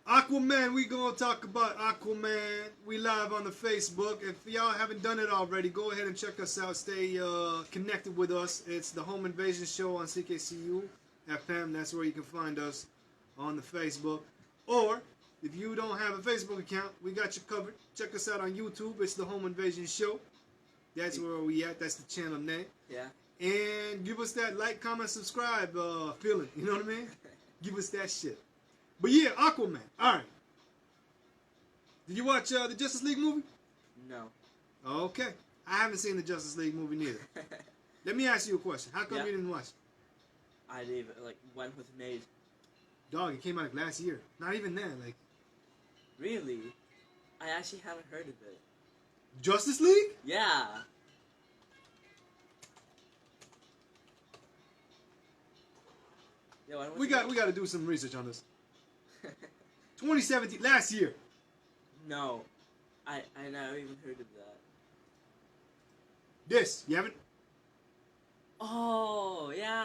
Aquaman, we gonna talk about Aquaman. We live on the Facebook. If y'all haven't done it already, go ahead and check us out. Stay connected with us. It's the Home Invasion Show on CKCU FM. That's where you can find us on the Facebook. Or if you don't have a Facebook account, we got you covered. Check us out on YouTube. It's the Home Invasion Show. That's where we at. That's the channel name. Yeah. And give us that like, comment, subscribe feeling. You know what I mean? Give us that shit. But yeah, Aquaman. All right. Did you watch the Justice League movie? No. Okay. I haven't seen the Justice League movie neither. Let me ask you a question. How come you didn't watch it? I didn't even, when was it made? Dog, it came out last year. Not even then, Really? I actually haven't heard of it. Justice League? Yeah. Yeah, we got to do some research on this. 2017, last year. No, I never even heard of that. This, you haven't? Oh, yeah,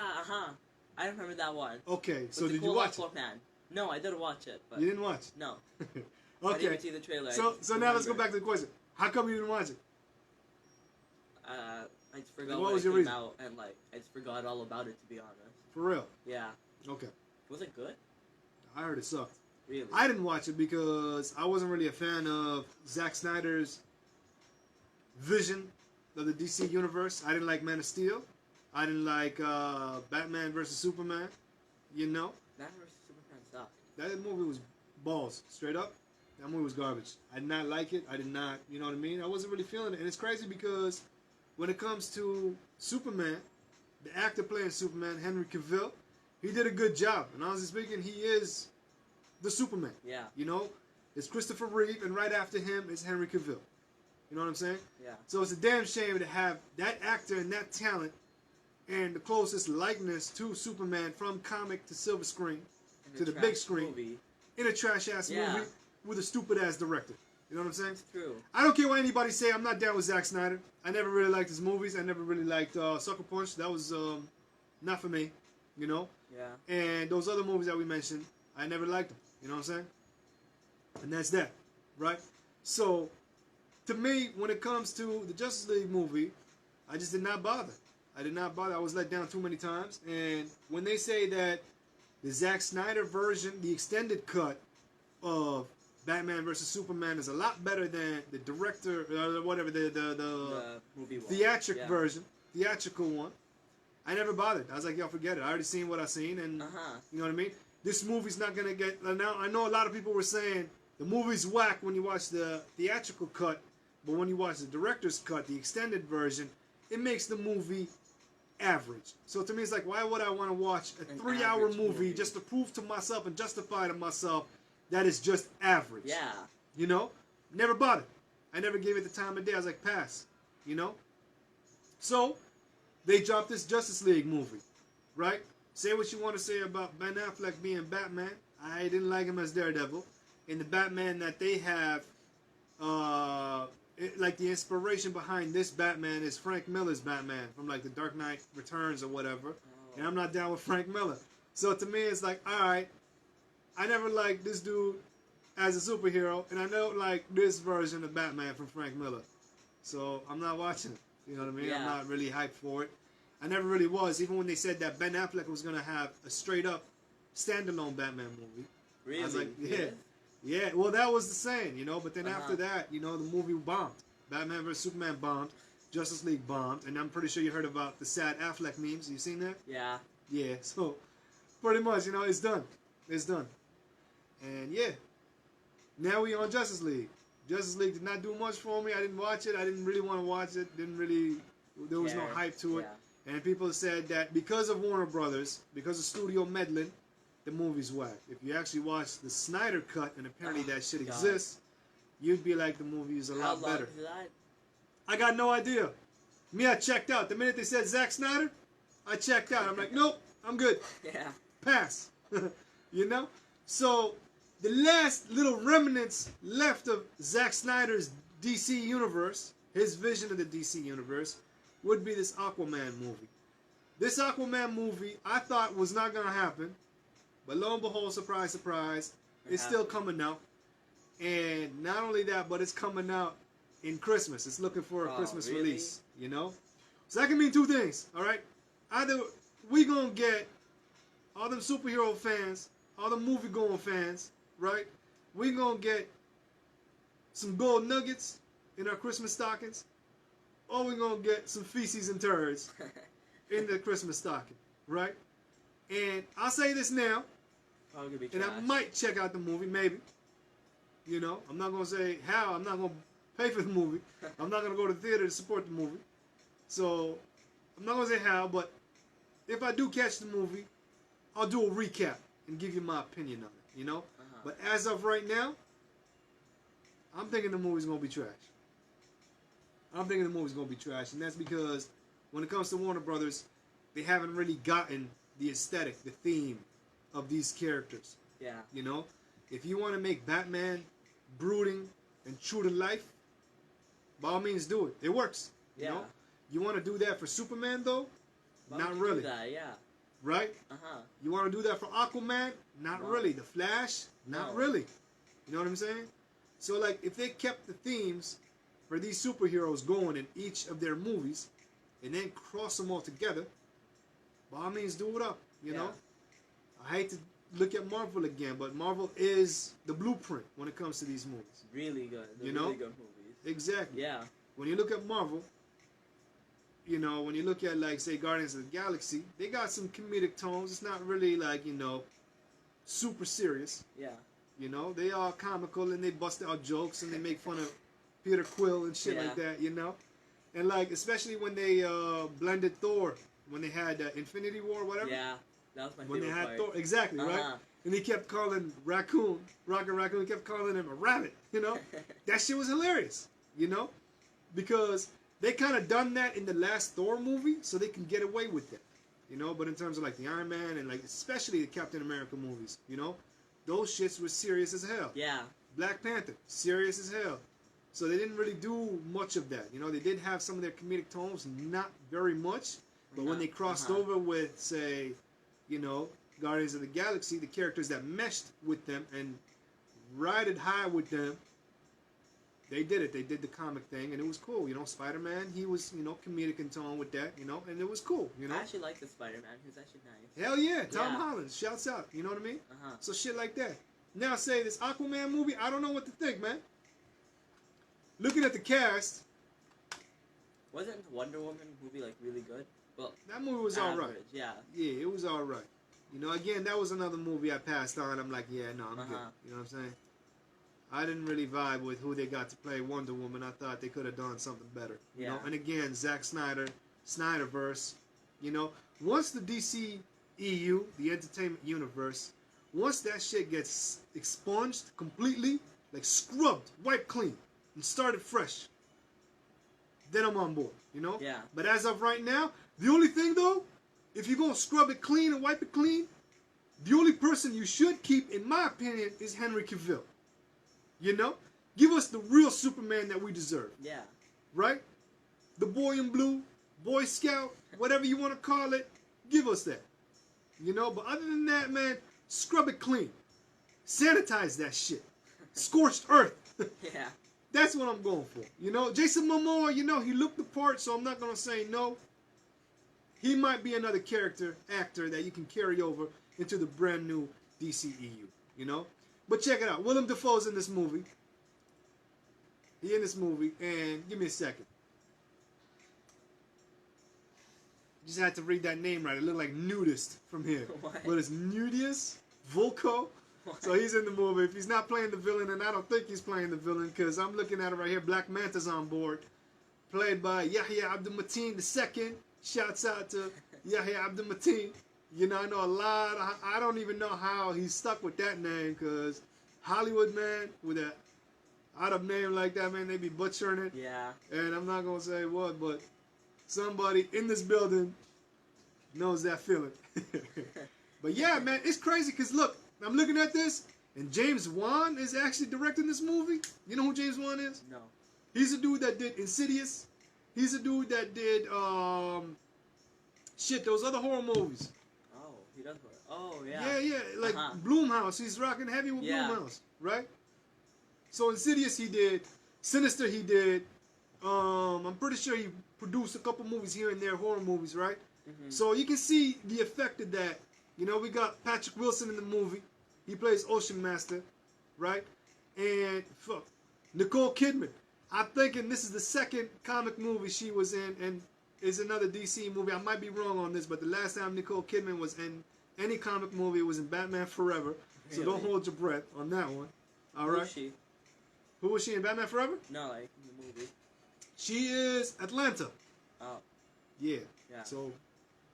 I remember that one. Okay, so did you watch it? Man. No, I didn't watch it. But you didn't watch it? No. Okay. I didn't even see the trailer. So now let's go back to the question. How come you didn't watch it? I just forgot what was it your came reason? out, and I just forgot all about it, to be honest. For real? Yeah. Okay. Was it good? I heard it sucked. Really? I didn't watch it because I wasn't really a fan of Zack Snyder's vision of the DC universe. I didn't like Man of Steel. I didn't like Batman vs. Superman. You know? Batman vs. Superman sucked. That movie was balls. Straight up. That movie was garbage. I did not like it. I did not, you know what I mean? I wasn't really feeling it. And it's crazy because when it comes to Superman, the actor playing Superman, Henry Cavill, he did a good job. And honestly speaking, he is the Superman. Yeah. You know? It's Christopher Reeve, and right after him is Henry Cavill. You know what I'm saying? Yeah. So it's a damn shame to have that actor and that talent and the closest likeness to Superman from comic to silver screen to the big screen movie. In a trash-ass movie with a stupid-ass director. You know what I'm saying? It's true. I don't care what anybody say. I'm not down with Zack Snyder. I never really liked his movies. I never really liked Sucker Punch. That was not for me. You know? Yeah. And those other movies that we mentioned, I never liked them. You know what I'm saying? And that's that. Right? So, to me, when it comes to the Justice League movie, I just did not bother. I did not bother. I was let down too many times. And when they say that the Zack Snyder version, the extended cut of Batman vs. Superman is a lot better than the director, whatever, the movie one. theatrical one, I never bothered. I was like, yo, forget it. I already seen what I seen, and you know what I mean? This movie's not going to get... Now, I know a lot of people were saying the movie's whack when you watch the theatrical cut, but when you watch the director's cut, the extended version, it makes the movie average. So to me, it's like, why would I want to watch a 3-hour movie just to prove to myself and justify to myself that it's just average? Yeah. You know? Never bothered. I never gave it the time of day. I was like, pass. You know? So, they dropped this Justice League movie. Right? Say what you want to say about Ben Affleck being Batman. I didn't like him as Daredevil. And the Batman that they have, like the inspiration behind this Batman is Frank Miller's Batman from like the Dark Knight Returns or whatever. Oh. And I'm not down with Frank Miller. So to me, it's like, alright, I never liked this dude as a superhero, and I don't like this version of Batman from Frank Miller. So I'm not watching it. You know what I mean? Yeah. I'm not really hyped for it. I never really was, even when they said that Ben Affleck was going to have a straight-up standalone Batman movie. Really? I was like, yeah. Well, that was the saying, you know. But then after that, you know, the movie bombed. Batman vs. Superman bombed. Justice League bombed. And I'm pretty sure you heard about the sad Affleck memes. You seen that? Yeah. Yeah, so pretty much, you know, it's done. It's done. And yeah, now we on Justice League. Justice League did not do much for me. I didn't watch it. I didn't really want to watch it. There was no hype to it. And people said that because of Warner Brothers, because of studio meddling, the movie's whack. If you actually watch the Snyder cut, and apparently that shit exists, you'd be like, the movie is a lot better. How long is that? I got no idea. Me, I checked out. The minute they said Zack Snyder, I checked out. I'm like, nope, I'm good. Yeah. Pass. You know? So, the last little remnants left of Zack Snyder's DC universe, his vision of the DC universe, would be this Aquaman movie. This Aquaman movie, I thought was not going to happen. But lo and behold, surprise, surprise, it's still coming out. And not only that, but it's coming out in Christmas. It's looking for a Christmas release, you know? So that can mean two things, all right? Either we gonna get all them superhero fans, all the movie-going fans, right? We gonna get some gold nuggets in our Christmas stockings, or we gonna get some feces and turds in the Christmas stocking, right? And I'll say this now, and I might check out the movie, maybe. You know, I'm not gonna say how. I'm not gonna pay for the movie. I'm not gonna go to the theater to support the movie. So I'm not gonna say how, but if I do catch the movie, I'll do a recap and give you my opinion on it. You know, but as of right now, I'm thinking the movie's gonna be trash. I'm thinking the movie's gonna be trash, and that's because when it comes to Warner Brothers, they haven't really gotten the aesthetic, the theme of these characters. Yeah. You know, if you want to make Batman brooding and true to life, by all means do it. It works. Yeah. You know? You want to do that for Superman though? Not really. Do that, yeah. Right? You want to do that for Aquaman? Not really. The Flash? Not really. You know what I'm saying? So like if they kept the themes for these superheroes going in each of their movies and then cross them all together, by all means do it up, you know? I hate to look at Marvel again, but Marvel is the blueprint when it comes to these movies. Really good. They're really good movies. Exactly. Yeah. When you look at Marvel, you know, when you look at, like, say, Guardians of the Galaxy, they got some comedic tones. It's not really, like, you know, super serious. Yeah. You know, they are comical and they bust out jokes and they make fun of Peter Quill and shit like that, you know? And, like, especially when they blended Thor, when they had Infinity War or whatever. Yeah. That was my when favorite they had part. Thor, exactly, right? And he kept calling Rocket Raccoon, he kept calling him a rabbit, you know? That shit was hilarious, you know? Because they kind of done that in the last Thor movie, so they can get away with that, you know? But in terms of, like, the Iron Man and, like, especially the Captain America movies, you know? Those shits were serious as hell. Yeah. Black Panther, serious as hell. So they didn't really do much of that, you know? They did have some of their comedic tones, not very much. But when they crossed over with, say, you know, Guardians of the Galaxy, the characters that meshed with them and rided high with them, they did it. They did the comic thing, and it was cool. You know, Spider-Man, he was, you know, comedic in tone with that, you know, and it was cool, you know. I actually like the Spider-Man. He was actually nice. Hell yeah. Tom Holland, shouts out. You know what I mean? So shit like that. Now, say this Aquaman movie, I don't know what to think, man. Looking at the cast. Wasn't Wonder Woman movie, like, really good? Well, that movie was all right. Yeah. Yeah, it was all right. You know, again, that was another movie I passed on. I'm like, yeah, no, I'm good. You know what I'm saying? I didn't really vibe with who they got to play Wonder Woman. I thought they could have done something better. You know? And again, Zack Snyder, Snyderverse. You know, once the DCEU, the Entertainment Universe, once that shit gets expunged completely, like scrubbed, wiped clean, and started fresh, then I'm on board. You know? Yeah. But as of right now, the only thing though, if you're gonna scrub it clean and wipe it clean, the only person you should keep, in my opinion, is Henry Cavill. You know? Give us the real Superman that we deserve. Yeah. Right? The boy in blue, Boy Scout, whatever you want to call it, give us that. You know? But other than that, man, scrub it clean. Sanitize that shit. Scorched earth. Yeah. That's what I'm going for. You know, Jason Momoa, you know, he looked the part, so I'm not going to say no. He might be another actor that you can carry over into the brand new DCEU, you know? But check it out. Willem Dafoe's in this movie. He in this movie, and give me a second. Just had to read that name right. It looked like nudist from here. What? But it's Nudius Volko. So he's in the movie. If he's not playing the villain, and I don't think he's playing the villain, because I'm looking at it right here. Black Manta's on board, played by Yahya Abdul-Mateen II. Shouts out to Yahya Abdul-Mateen. You know, I know a lot. I don't even know how he's stuck with that name, because Hollywood, man, with an out-of name like that, man, they be butchering it. Yeah. And I'm not going to say what, but somebody in this building knows that feeling. But yeah, man, it's crazy, because look, I'm looking at this, and James Wan is actually directing this movie. You know who James Wan is? No. He's a dude that did Insidious. He's a dude that did, those other horror movies. Oh, he does horror. Oh, yeah. Yeah, like Blumhouse. He's rocking heavy with Blumhouse, right? So Insidious he did, Sinister he did. I'm pretty sure he produced a couple movies here and there, horror movies, right? Mm-hmm. So you can see the effect of that. You know, we got Patrick Wilson in the movie. He plays Ocean Master, right? And Nicole Kidman. I'm thinking this is the second comic movie she was in, and is another DC movie. I might be wrong on this, but the last time Nicole Kidman was in any comic movie was in Batman Forever. Really? So don't hold your breath on that one. All right. Who is she? Who was she in Batman Forever? No, like in the movie. She is Atlanta. Oh. Yeah. So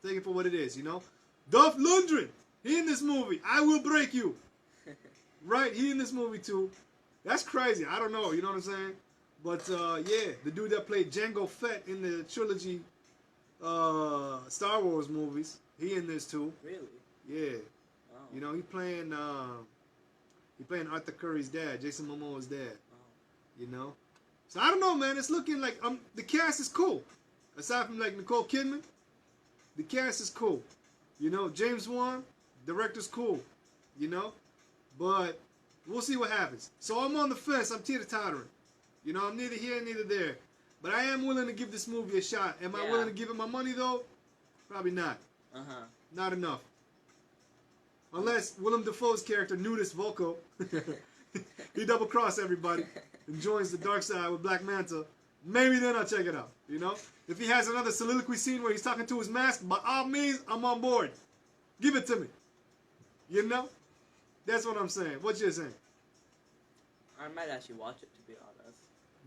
take it for what it is, you know. Dolph Lundgren, he in this movie. I Will Break You. Right, he in this movie too. That's crazy. I don't know, you know what I'm saying? But yeah, the dude that played Jango Fett in the trilogy Star Wars movies, he in this too. Really? Yeah. Wow. You know, he playing Arthur Curry's dad, Jason Momoa's dad. Wow. You know? So I don't know, man. It's looking like the cast is cool. Aside from like Nicole Kidman, the cast is cool. You know, James Wan, director's cool. You know? But we'll see what happens. So I'm on the fence. I'm teeter-tottering. You know, I'm neither here, neither there. But I am willing to give this movie a shot. Am I willing to give it my money, though? Probably not. Uh-huh. Not enough. Unless Willem Dafoe's character, Nudist Volko, he double-crossed everybody and joins the dark side with Black Manta. Maybe then I'll check it out, you know? If he has another soliloquy scene where he's talking to his mask, by all means, I'm on board. Give it to me. You know? That's what I'm saying. What you saying? I might actually watch it, to be honest.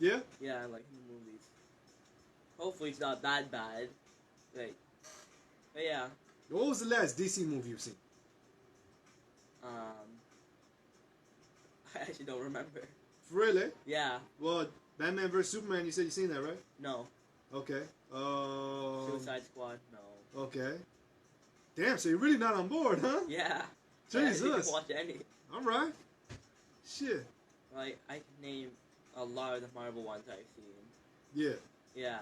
Yeah? Yeah, I like the movies. Hopefully it's not bad. Like, but yeah. What was the last DC movie you've seen? I actually don't remember. Really? Yeah. Well, Batman vs Superman, you said you seen that, right? No. Okay. Suicide Squad, no. Okay. Damn, so you're really not on board, huh? Yeah. Jesus. I can watch any. Alright. Shit. Like, I can name a lot of the Marvel ones I've seen. Yeah. Yeah.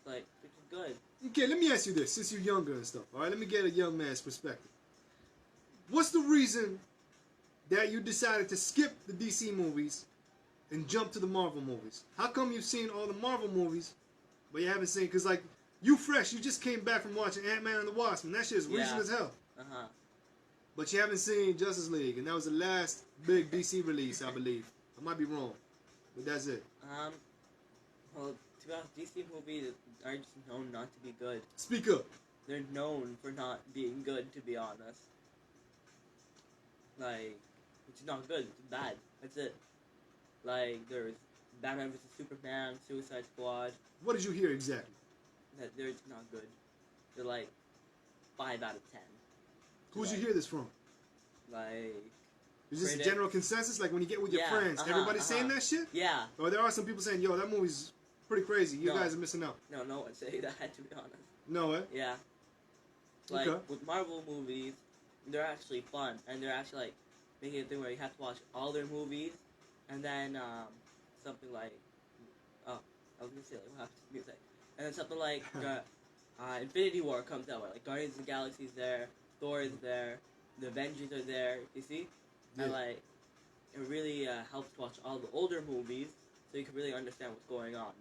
Like, which is good. Okay, let me ask you this, since you're younger and stuff. Alright, let me get a young man's perspective. What's the reason that you decided to skip the DC movies and jump to the Marvel movies? How come you've seen all the Marvel movies, but you haven't seen, because like, you fresh, you just came back from watching Ant-Man and the Wasp, and that shit is recent as hell. Uh-huh. But you haven't seen Justice League, and that was the last big DC release, I believe. I might be wrong, but that's it. Well, to be honest, DC movies are just known not to be good. Speak up. They're known for not being good, to be honest. Like, it's not good, it's bad. That's it. Like, there's Batman vs Superman, Suicide Squad. What did you hear exactly? That they're just not good. They're like 5 out of 10. Who'd you hear this from? Like, is this a general consensus? Like when you get with your friends, everybody's saying that shit? Yeah. Or there are some people saying, yo, that movie's pretty crazy. You guys are missing out. No one's saying that, to be honest. No way? Yeah. Like, with Marvel movies, they're actually fun. And they're actually, like, making a thing where you have to watch all their movies. And then, something like... Oh, I was gonna say, like, what happens to music? And then something like Infinity War comes out, where, like, Guardians of the Galaxy's there, Thor is there, the Avengers are there, you see? Yeah. And, like, it really helps to watch all the older movies so you can really understand what's going on.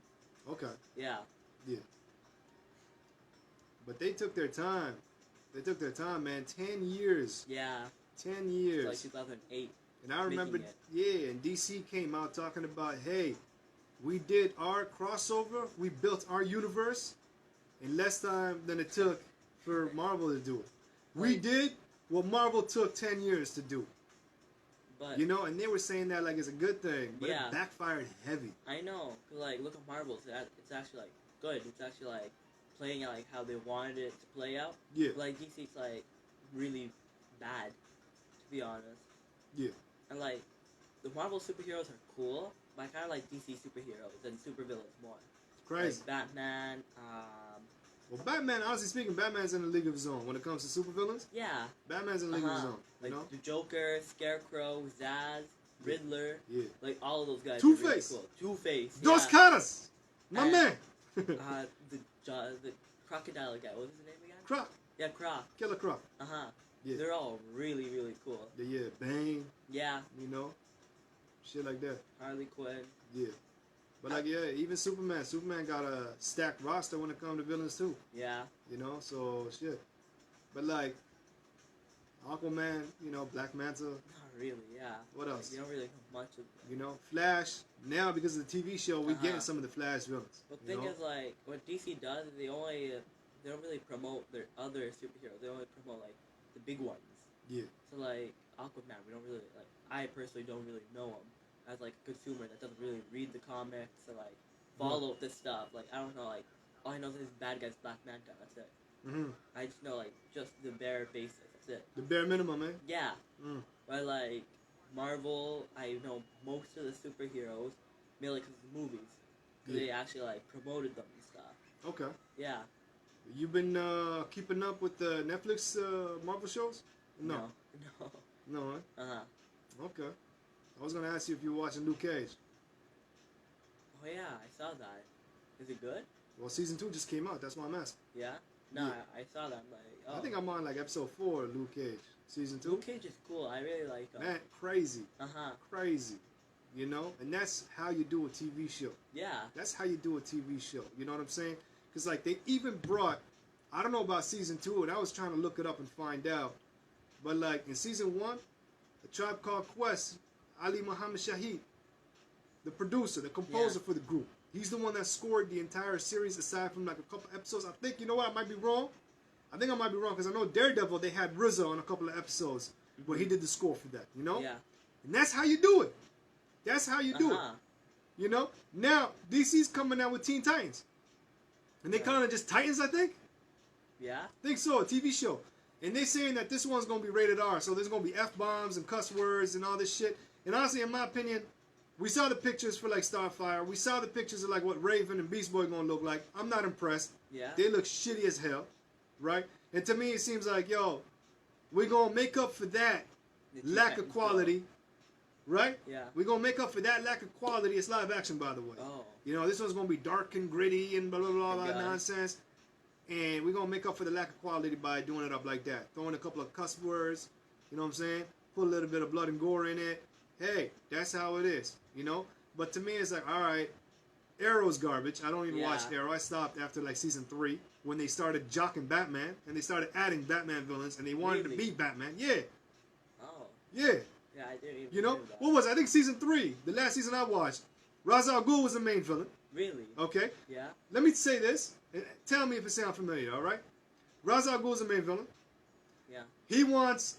Okay. Yeah. Yeah. But they took their time. They took their time, man. 10 years. Yeah. 10 years. It's like 2008. And I remember, and DC came out talking about, hey, we did our crossover, we built our universe in less time than it took for Marvel to do it. We did what Marvel took 10 years to do. But, you know, and they were saying that like it's a good thing, but it backfired heavy. I know, cause like look at Marvel, it's actually like good. It's actually like playing out like how they wanted it to play out. Yeah. But, like DC's like really bad, to be honest. Yeah. And like the Marvel superheroes are cool, but I kind of like DC superheroes and supervillains more. Crazy. Like Batman. Well, Batman, honestly speaking, Batman's in a league of his own when it comes to supervillains. Yeah. Batman's in a league of his own. Like you know? the Joker, Scarecrow, Zaz, Riddler. Yeah. Like all of those guys. Two-Face. Really cool. Two-Face. Dos Caras. My man. The crocodile guy. What was his name again? Croc. Yeah, Croc. Killer Croc. Yeah. They're all really, really cool. Yeah, Bane. Yeah. You know, shit like that. Harley Quinn. Yeah. But like, yeah, even Superman. Superman got a stacked roster when it comes to villains too. Yeah. You know, so shit. But like, Aquaman, you know, Black Manta. Not really, yeah. What else? You don't really have much of that. You know, Flash. Now because of the TV show, we're getting some of the Flash villains. The thing is, like, what DC does, they don't really promote their other superheroes. They only promote like the big ones. Yeah. So like Aquaman, we don't really like. I personally don't really know him as like a consumer that doesn't really read the comics or like follow this stuff. Like I don't know, like all I know is this bad guy's Black Manta. That's it. Mm-hmm. I just know like just the bare basics. That's it. The bare minimum, man. Yeah. But like Marvel, I know most of the superheroes mainly because of the movies. Because they actually like promoted them and stuff. Okay. Yeah. You been keeping up with the Netflix Marvel shows? No. No. No, huh? Uh-huh. Okay. I was gonna ask you if you were watching Luke Cage. Oh yeah, I saw that. Is it good? Well, season 2 just came out. That's why I'm asking. Yeah? No, Yeah. I saw that. I'm like, oh. I think I'm on like episode 4 of Luke Cage. Season 2. Luke Cage is cool. I really like him. Man, crazy. Uh-huh. Crazy. You know? And that's how you do a TV show. Yeah. That's how you do a TV show. You know what I'm saying? Because like they even brought, I don't know about season 2, and I was trying to look it up and find out. But like in season 1, A Tribe Called Quest, Ali Muhammad Shaheed, the producer, the composer for the group. He's the one that scored the entire series aside from like a couple episodes. I think, you know what, I might be wrong. I think I might be wrong because I know Daredevil, they had RZA on a couple of episodes where he did the score for that, you know? Yeah. And that's how you do it. That's how you do it. You know? Now, DC's coming out with Teen Titans. And they calling it just Titans, I think? Yeah? I think so, a TV show. And they saying that this one's going to be rated R, so there's going to be F-bombs and cuss words and all this shit. And honestly, in my opinion, we saw the pictures for like Starfire. We saw the pictures of like what Raven and Beast Boy going to look like. I'm not impressed. Yeah. They look shitty as hell, right? And to me, it seems like, yo, we're going to make up for that lack of quality, right? Yeah. We're going to make up for that lack of quality. It's live action, by the way. Oh. You know, this one's going to be dark and gritty and blah, blah, blah, blah, nonsense. And we're going to make up for the lack of quality by doing it up like that. Throwing a couple of cuss words, you know what I'm saying? Put a little bit of blood and gore in it. Hey, that's how it is, you know? But to me, it's like, all right, Arrow's garbage. I don't even watch Arrow. I stopped after like season 3 when they started jocking Batman and they started adding Batman villains and they wanted to beat Batman. Yeah. Oh. Yeah. Yeah, I didn't even You know? hear that. What was it? I think season 3, the last season I watched, Ra's al Ghul was the main villain. Really? Okay? Yeah. Let me say this. And tell me if it sounds familiar, all right? Ra's al Ghul is the main villain. Yeah. He wants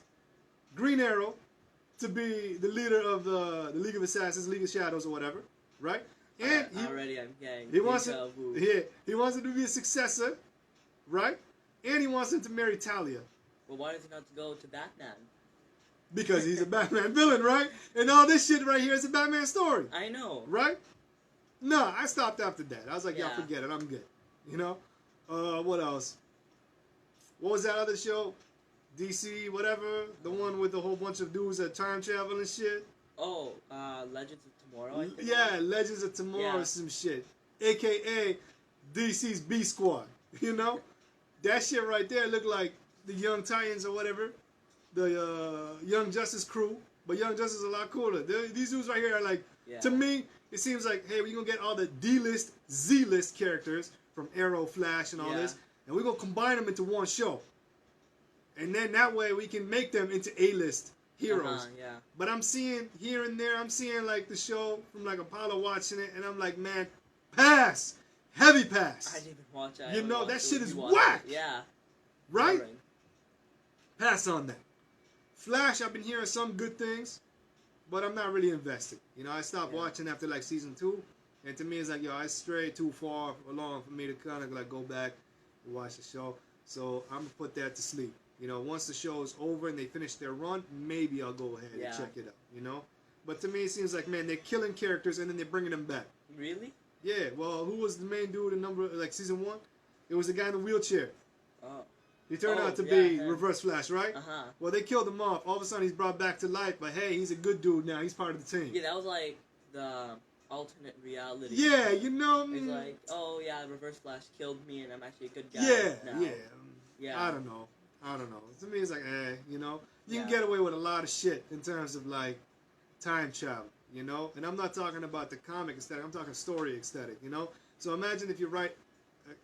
Green Arrow to be the leader of the League of Assassins, League of Shadows, or whatever, right? And already I'm getting he wants it. Yeah, he wants it to be a successor, right? And he wants him to marry Talia. Well, why does he not go to Batman? Because he's a Batman villain, right? And all this shit right here is a Batman story. I know. Right? No, I stopped after that. I was like, Yeah. y'all forget it. I'm good. You know? What else? What was that other show? DC, whatever. The one with a whole bunch of dudes that time travel and shit. Oh, Legends of Tomorrow, I think. Yeah, Legends of Tomorrow, Yeah. some shit. AKA DC's B Squad. You know? That shit right there looked like the Young Titans or whatever. The Young Justice crew. But Young Justice is a lot cooler. These dudes right here are like, to me, it seems like, hey, we're going to get all the D-list, Z-list characters from Arrow, Flash, and all this. And we're going to combine them into one show. And then that way we can make them into A-list heroes. Yeah. But I'm seeing here and there, I'm seeing like the show from like Apollo watching it, and I'm like, man, pass. Heavy pass. I didn't even watch it. You know, that shit is You watched whack. it. Yeah. Right? Boring. Pass on that. Flash, I've been hearing some good things, but I'm not really invested. You know, I stopped watching after like season 2, and to me it's like, yo, I strayed too far along for me to kind of like go back and watch the show. So I'm gonna put that to sleep. You know, once the show is over and they finish their run, maybe I'll go ahead and check it out. You know, but to me it seems like, man, they're killing characters and then they're bringing them back. Really? Yeah. Well, who was the main dude in like season 1? It was the guy in the wheelchair. Oh. He turned out to be Reverse Flash, right? Uh-huh. Well, they killed him off. All of a sudden, he's brought back to life. But hey, he's a good dude now. He's part of the team. Yeah, that was like the alternate reality. Yeah, you know. It's like, oh yeah, Reverse Flash killed me, and I'm actually a good guy. Yeah, now. yeah. I don't know. I don't know. To me, it's like, you know, you can Yeah. get away with a lot of shit in terms of like time travel, you know. And I'm not talking about the comic aesthetic. I'm talking story aesthetic, you know. So imagine if you write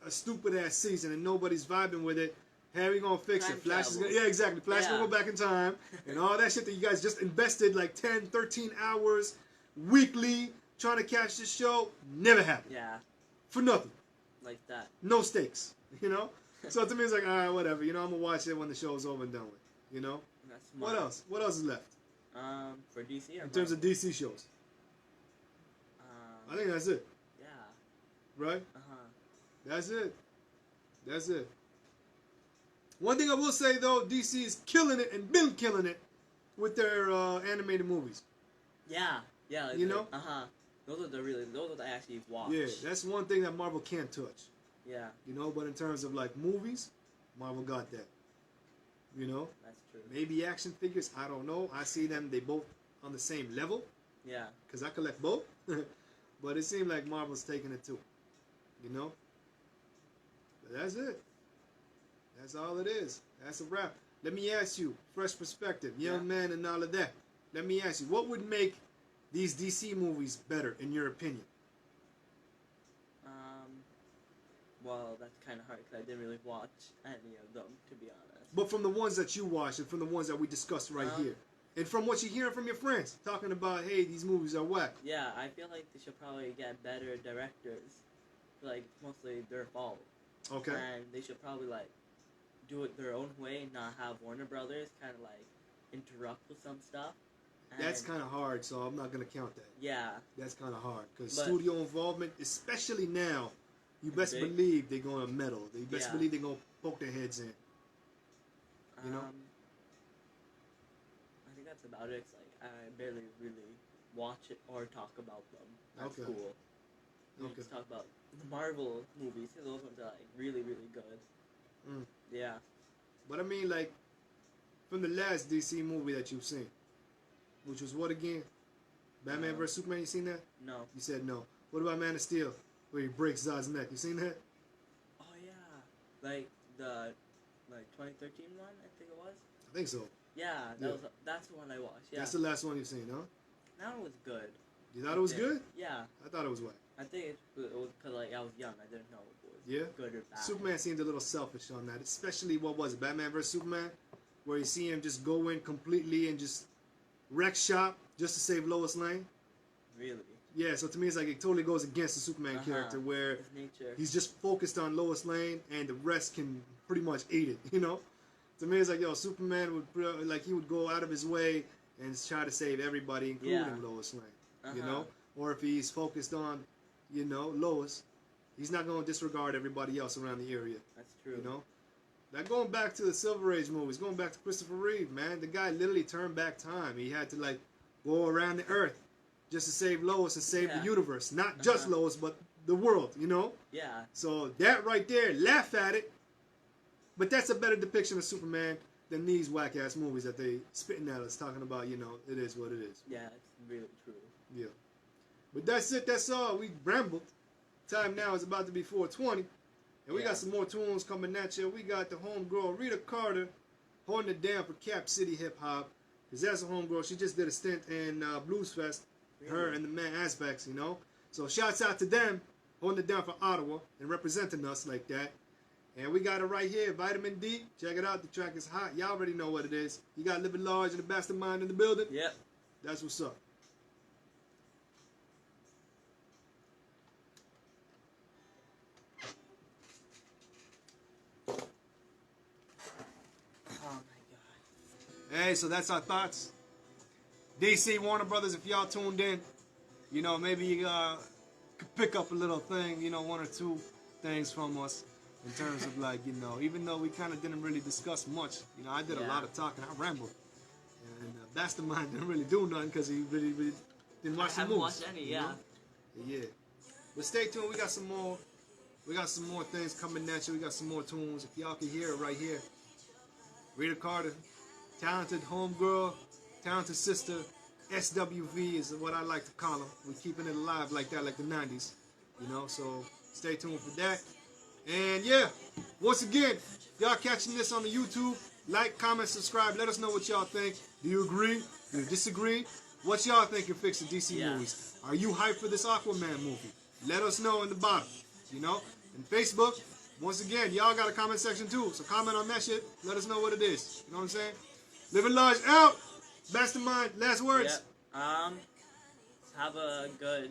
a stupid ass season and nobody's vibing with it. How we gonna fix Time it? Flash is travel. gonna, yeah, exactly. Flash Yeah. gonna go back in time and all that shit that you guys just invested like 10, 13 hours weekly trying to catch this show never happened. Yeah, For nothing. like that. No stakes, you know? So to me, it's like, all right, whatever. You know, I'm going to watch it when the show's over and done with, you know? That's What smart. else? What else is left For DC or in terms of Marvel? DC shows? I think that's it, Yeah. right? Uh-huh. That's it. That's it. One thing I will say, though, DC is killing it and been killing it with their animated movies. Yeah. Yeah. You know? Uh-huh. Those are the I actually watch. Yeah, that's one thing that Marvel can't touch. Yeah, You know, but in terms of, like, movies, Marvel got that. You know? that's true. Maybe action figures, I don't know. I see them, they both on the same level. Yeah. Because I collect both. But it seemed like Marvel's taking it too. You know? But that's it. That's all it is. That's a wrap. Let me ask you, fresh perspective, young man and all of that. Let me ask you, what would make these DC movies better, in your opinion? Well, that's kind of hard because I didn't really watch any of them, to be honest. But from the ones that you watched and from the ones that we discussed right here. And from what you're hearing from your friends, talking about, hey, these movies are whack. Yeah, I feel like they should probably get better directors. Like, mostly their fault. Okay. And they should probably, like, do it their own way and not have Warner Brothers kind of, like, interrupt with some stuff. And That's kind of hard, so I'm not going to count that. Yeah. That's kind of hard. Because But- studio involvement, especially now, you best Big. believe they're going to meddle. They best Yeah. believe they're going to poke their heads in. You know? I think that's about it. It's like, I barely really watch it or talk about them. That's Okay. cool. We Okay. just talk about the Marvel movies. Those ones are, like, really, really good. Mm. Yeah. But I mean, like, from the last DC movie that you've seen, which was what again? Batman vs. Superman, you seen that? No. You said no. What about Man of Steel, where he breaks Zod's neck? You seen that? Oh, yeah. Like, the 2013 one, I think it was? I think so. Yeah, Yeah. that's the one I watched. Yeah. That's the last one you've seen, huh? That one was good. You thought it was good? Yeah. I thought it was whack. I think it was because, like, I was young. I didn't know if it was Yeah? good or bad. Superman seemed a little selfish on that, especially, what was it, Batman vs. Superman? Where you see him just go in completely and just wreck shop just to save Lois Lane. Really? Yeah, so to me it's like it totally goes against the Superman character where His nature. he's just focused on Lois Lane and the rest can pretty much eat it, you know? To me it's like, yo, Superman would, like, he would go out of his way and try to save everybody, including Lois Lane, you know? Or if he's focused on, you know, Lois, he's not going to disregard everybody else around the area. That's true. You know? Now, going back to the Silver Age movies, going back to Christopher Reeve, man, the guy literally turned back time. He had to, like, go around the earth just to save Lois and save the universe. Not just Lois, but the world, you know? Yeah. So that right there, laugh at it. But that's a better depiction of Superman than these whack-ass movies that they spitting at us, talking about, you know, it is what it is. Yeah, it's really true. Yeah. But that's it, that's all. We rambled. Time now is about to be 4:20. And we got some more tunes coming at you. We got the homegirl Rita Carter holding it down for Cap City Hip Hop. Because that's a homegirl. She just did a stint in Blues Fest. Really? Her and the man Aspects, you know. So shouts out to them holding it down for Ottawa and representing us like that. And we got it right here, Vitamin D. Check it out. The track is hot. Y'all already know what it is. You got Livin Large and Abbastermind in the building. Yep. That's what's up. Oh my god. Hey, so that's our thoughts. DC, Warner Brothers, if y'all tuned in, you know, maybe you could pick up a little thing, you know, one or two things from us in terms of, like, you know, even though we kind of didn't really discuss much, you know, I did a lot of talking, I rambled. And Mastermind didn't really do nothing because he really didn't watch the movies. I haven't watched any, you know? Yeah. But stay tuned, we got some more. We got some more things coming at you. We got some more tunes. If y'all can hear it right here. Rita Carter, talented homegirl, talented sister, SWV is what I like to call them. We're keeping it alive like that, like the 90s. You know, so stay tuned for that. And yeah, once again, y'all catching this on the YouTube, Like, comment, subscribe. Let us know what y'all think. Do you agree? Do you disagree? What y'all think can fix the DC movies? Are you hyped for this Aquaman movie? Let us know in the bottom. You know? And Facebook, once again, y'all got a comment section too. So comment on that shit. Let us know what it is. You know what I'm saying? Livin Large out. Mastermind, last words. Yep. Have a good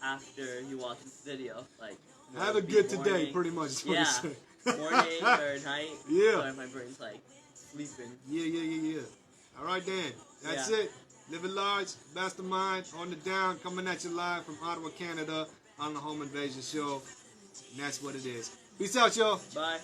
after you watch this video. Like, have a good morning. Today, pretty much. Yeah. Morning or night. Yeah. So my brain's like sleeping. Yeah. All right, then. That's it. Livin Large, Mastermind, on the down, coming at you live from Ottawa, Canada, on the Home Invasion Show. And that's what it is. Peace out, y'all. Bye.